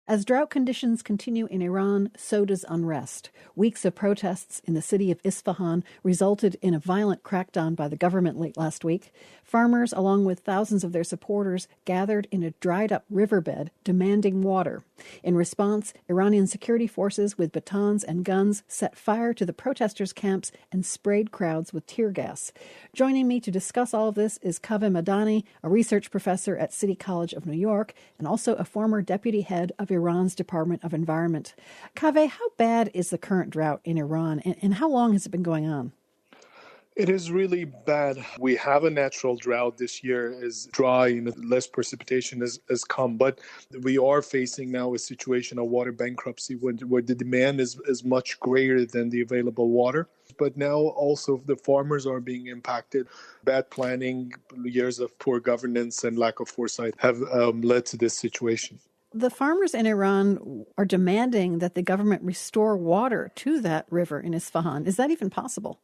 As drought conditions continue in Iran, so does unrest. Weeks of protests in the city of Isfahan resulted in a violent crackdown by the government late last week. Farmers, along with thousands of their supporters, gathered in a dried-up riverbed demanding water. In response, Iranian security forces with batons and guns set fire to the protesters' camps and sprayed crowds with tear gas. Joining me to discuss all of this is Kaveh Madani, a research professor at City College of New York and also a former deputy head of Iran's Department of Environment. Kaveh, how bad is the current drought in Iran, and how long has it been going on? It is really bad. We have a natural drought this year, is dry and less precipitation has come. But we are facing now a situation of water bankruptcy where the demand is much greater than the available water. But now also the farmers are being impacted. Bad planning, years of poor governance and lack of foresight have led to this situation. The farmers in Iran are demanding that the government restore water to that river in Isfahan. Is that even possible?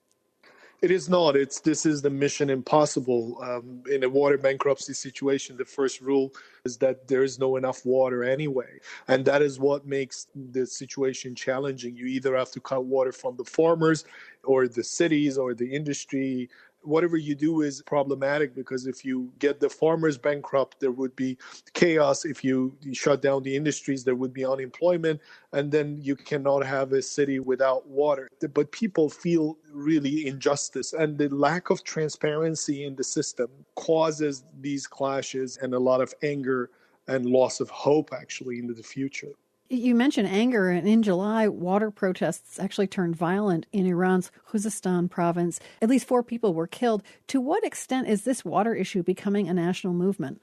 It is not. This is the mission impossible. In a water bankruptcy situation, the first rule is that there is no enough water anyway. And that is what makes the situation challenging. You either have to cut water from the farmers or the cities or the industry. Whatever you do is problematic because if you get the farmers bankrupt, there would be chaos. If you shut down the industries, there would be unemployment, and then you cannot have a city without water. But people feel really injustice, and the lack of transparency in the system causes these clashes and a lot of anger and loss of hope, actually, into the future. You mentioned anger, and in July, water protests actually turned violent in Iran's Khuzestan province. At least 4 people were killed. To what extent is this water issue becoming a national movement?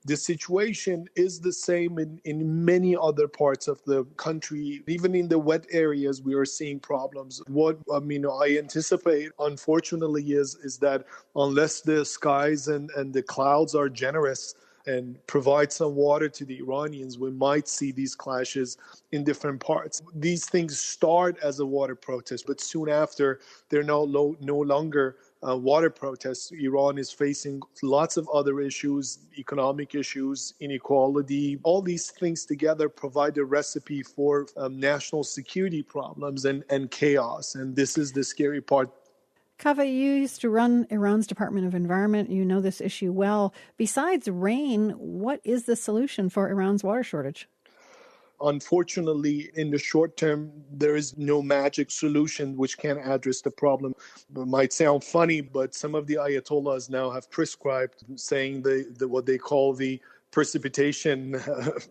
The situation is the same in many other parts of the country. Even in the wet areas, we are seeing problems. What I anticipate, unfortunately, is that unless the skies and the clouds are generous and provide some water to the Iranians, we might see these clashes in different parts. These things start as a water protest, but soon after, they're no longer water protests. Iran is facing lots of other issues, economic issues, inequality. All these things together provide a recipe for national security problems and chaos. And this is the scary part. Kaveh, you used to run Iran's Department of Environment. You know this issue well. Besides rain, what is the solution for Iran's water shortage? Unfortunately, in the short term, there is no magic solution which can address the problem. It might sound funny, but some of the Ayatollahs now have prescribed saying what they call the precipitation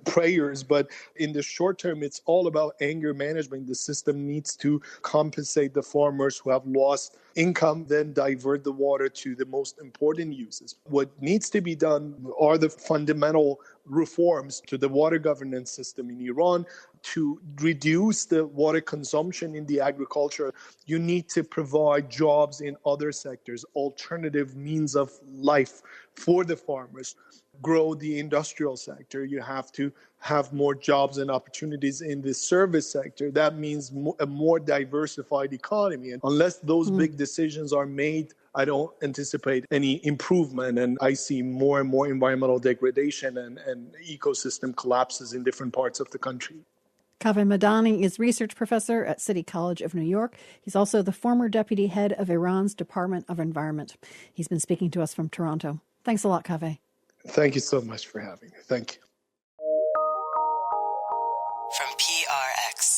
prayers. But in the short term, it's all about anger management. The system needs to compensate the farmers who have lost income, then divert the water to the most important uses. What needs to be done are the fundamental reforms to the water governance system in Iran to reduce the water consumption in the agriculture. You need to provide jobs in other sectors, alternative means of life for the farmers. Grow the industrial sector. You have to have more jobs and opportunities in the service sector. That means a more diversified economy. And unless those big decisions are made, I don't anticipate any improvement. And I see more and more environmental degradation and ecosystem collapses in different parts of the country. Kaveh Madani is research professor at City College of New York. He's also the former deputy head of Iran's Department of Environment. He's been speaking to us from Toronto. Thanks a lot, Kaveh. Thank you so much for having me. Thank you. From PRX.